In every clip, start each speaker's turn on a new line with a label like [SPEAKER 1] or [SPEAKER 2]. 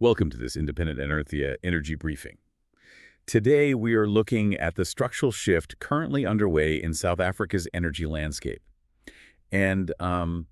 [SPEAKER 1] Welcome to this Independent Energy Briefing. Today, we are looking at the structural shift currently underway in South Africa's energy landscape. And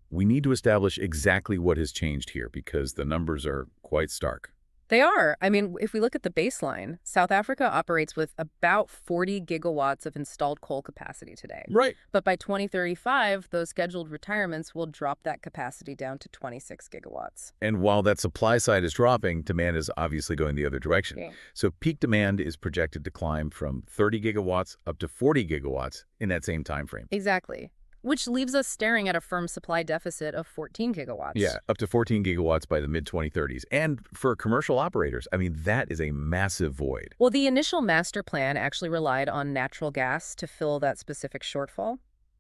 [SPEAKER 1] we need to establish exactly what has changed here because the numbers are quite stark.
[SPEAKER 2] They are. I mean, if we look at the baseline, South Africa operates with about 40 gigawatts of installed coal capacity today.
[SPEAKER 1] Right.
[SPEAKER 2] But by 2035, those scheduled retirements will drop that capacity down to 26 gigawatts.
[SPEAKER 1] And while that supply side is dropping, demand is obviously going the other direction.
[SPEAKER 2] Okay.
[SPEAKER 1] So peak demand is projected to climb from 30 gigawatts up to 40 gigawatts in that same time frame.
[SPEAKER 2] Exactly. Which leaves us staring at a firm supply deficit of 14 gigawatts.
[SPEAKER 1] Yeah, up to 14 gigawatts by the mid-2030s. And for commercial operators, I mean, that is a massive void.
[SPEAKER 2] Well, the initial master plan actually relied on natural gas to fill that specific shortfall.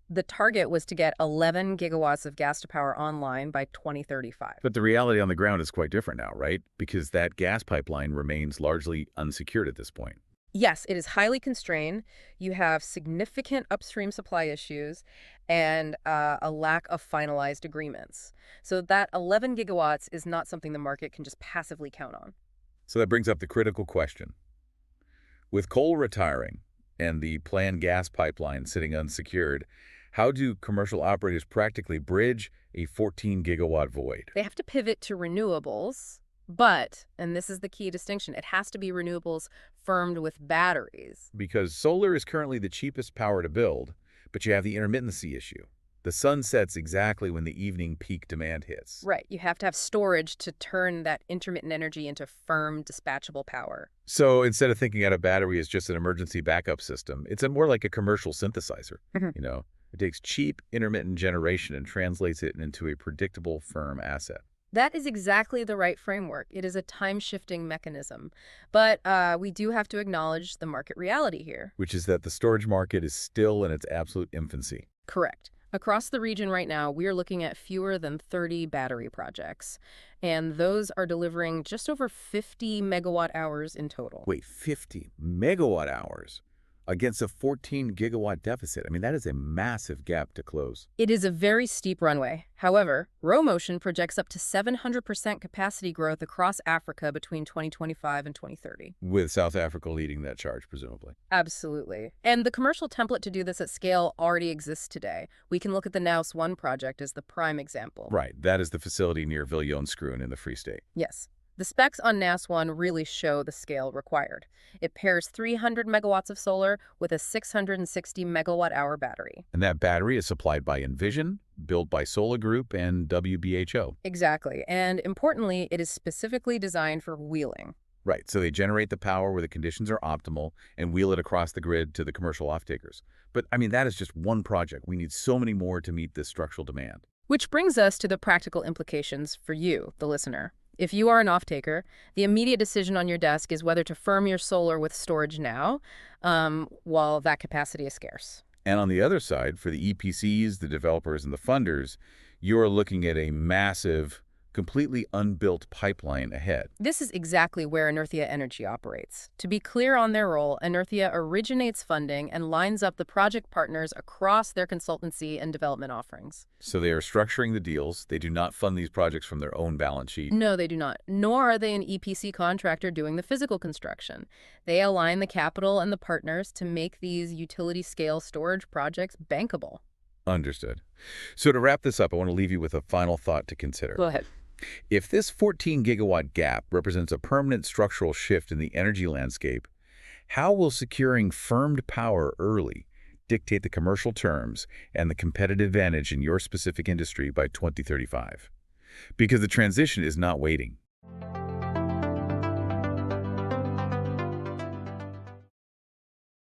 [SPEAKER 2] The target was to get 11 gigawatts of gas to power online by 2035.
[SPEAKER 1] But the reality on the ground is quite different now, right? Because that gas pipeline remains largely unsecured at this point.
[SPEAKER 2] Yes, it is highly constrained. You have significant upstream supply issues and a lack of finalized agreements. So that 11 gigawatts is not something the market can just passively count on.
[SPEAKER 1] So that brings up the critical question. With coal retiring and the planned gas pipeline sitting unsecured, how do commercial operators practically bridge a 14-gigawatt void?
[SPEAKER 2] They have to pivot to renewables. But, and this is the key distinction, it has to be renewables firmed with batteries.
[SPEAKER 1] Because solar is currently the cheapest power to build, but you have the intermittency issue. The sun sets exactly when the evening peak demand hits.
[SPEAKER 2] Right. You have to have storage to turn that intermittent energy into firm, dispatchable power.
[SPEAKER 1] So instead of thinking of a battery as just an emergency backup system, it's more like a commercial synthesizer. It takes cheap intermittent generation and translates it into a predictable, firm asset.
[SPEAKER 2] That is exactly the right framework. It is a time-shifting mechanism. But we do have to acknowledge the market reality here.
[SPEAKER 1] Which is that the storage market is still in its absolute infancy.
[SPEAKER 2] Correct. Across the region right now, we are looking at fewer than 30 battery projects. And those are delivering just over 50 megawatt hours in total.
[SPEAKER 1] Wait, 50 megawatt hours? Against a 14-gigawatt deficit. I mean, that is a massive gap to close.
[SPEAKER 2] It is a very steep runway. However, RoMotion projects up to 700% capacity growth across Africa between 2025 and 2030.
[SPEAKER 1] With South Africa leading that charge, presumably.
[SPEAKER 2] Absolutely. And the commercial template to do this at scale already exists today. We can look at the Nous 1 project as the prime example.
[SPEAKER 1] Right. That is the facility near Viljoenskroon in the Free State.
[SPEAKER 2] Yes. The specs on Nous 1 really show the scale required. It pairs 300 megawatts of solar with a 660 megawatt-hour battery.
[SPEAKER 1] And that battery is supplied by Envision, built by Solar Group and WBHO.
[SPEAKER 2] Exactly. And importantly, it is specifically designed for wheeling.
[SPEAKER 1] Right. So they generate the power where the conditions are optimal and wheel it across the grid to the commercial off-takers. But, I mean, that is just one project. We need so many more to meet this structural demand.
[SPEAKER 2] Which brings us to the practical implications for you, the listener. If you are an off-taker, the immediate decision on your desk is whether to firm your solar with storage now, while that capacity is scarce.
[SPEAKER 1] And on the other side, for the EPCs, the developers, and the funders, you are looking at a massive, completely unbuilt pipeline ahead.
[SPEAKER 2] This is exactly where Inertia Energy operates. To be clear on their role, Inertia originates funding and lines up the project partners across their consultancy and development offerings.
[SPEAKER 1] So they are structuring the deals. They do not fund these projects from their own balance sheet.
[SPEAKER 2] No, they do not. Nor are they an EPC contractor doing the physical construction. They align the capital and the partners to make these utility-scale storage projects bankable.
[SPEAKER 1] Understood. So to wrap this up, I want to leave you with a final thought to consider.
[SPEAKER 2] Go ahead.
[SPEAKER 1] If this 14-gigawatt gap represents a permanent structural shift in the energy landscape, how will securing firmed power early dictate the commercial terms and the competitive advantage in your specific industry by 2035? Because the transition is not waiting.